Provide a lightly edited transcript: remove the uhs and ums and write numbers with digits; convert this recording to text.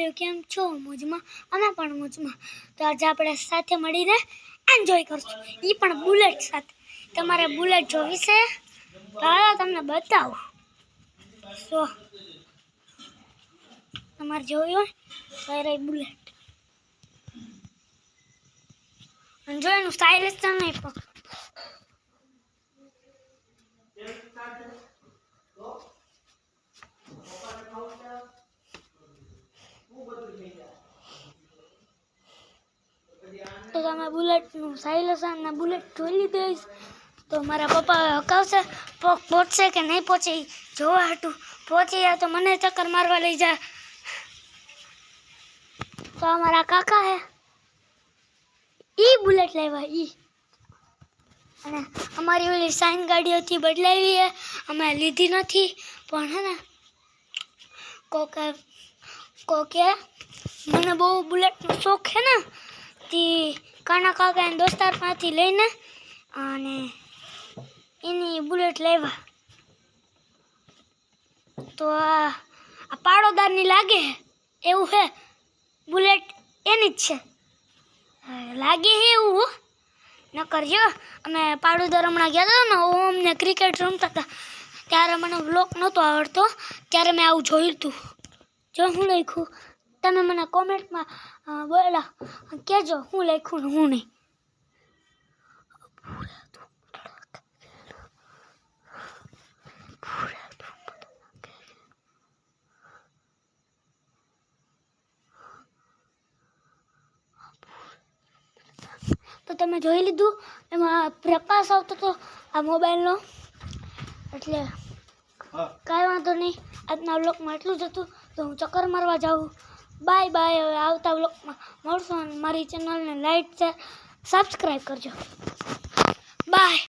Family કેમ છો? મોજમાં? અમે પણ મોજમાં. તો આજે આપણે સાથે મળીને એન્જોય કરશું, એ પણ બુલેટ સાથે. તમારે બુલેટ જોવી છે? તો હાલો તમને બતાવું. સો તમારે જોવી હોય તો એ બુલેટ અને જો એનું સ્ટાઇલિશ તો નહીં પણ તો તમે બુલેટનું સાઇલેન્સ અને બુલેટ જોઈ લીધું હશે. તો મારા પપ્પા હકાવશે, પહોંચશે કે નહીં પહોંચે જોવા હાટું. પહોંચી જાય તો મને ચક્કર મારવા લઈ જાય. તો અમારા કાકા હે ઈ બુલેટ લાવ્યા ઈ. અને અમારી ઓલી સાઈન ગાડી હતી બદલાવી હે, અમે લીધી નથી. પણ હે ને કોકે મને બહુ બુલેટનો શોખ છે ને, તે કાના કાકા એના દોસ્તારમાંથી લઈને અને એની બુલેટ લાવ્યા. તો આ પાડોદારની લાગે એવું છે, બુલેટ એની જ છે લાગે છે એવું. ન કરજો, અમે પાડોદર હમણાં ગયા હતા ને ઓમને ક્રિકેટ રમતા હતા ત્યારે મને વ્લોગ નહોતો આવડતો, ત્યારે મેં આવું જોયું હતું. જો હું લખ્યું તમે મને કોમેન્ટમાં બોલા કહેજો હું લખ્યું ને હું નહીં. તો તમે જોઈ લીધું એમાં પ્રકાશ આવતો હતો આ મોબાઈલનો, એટલે કાંઈ વાંધો નહીં. આજના વ્લોગમાં એટલું જ હતું. તો હું ચક્કર મારવા જાઉં. Bye bye. હવે આવતા વ્લોગમાં મળશું અને મારી ચેનલને લાઈક છે સબસ્ક્રાઈબ કરજો. બાય.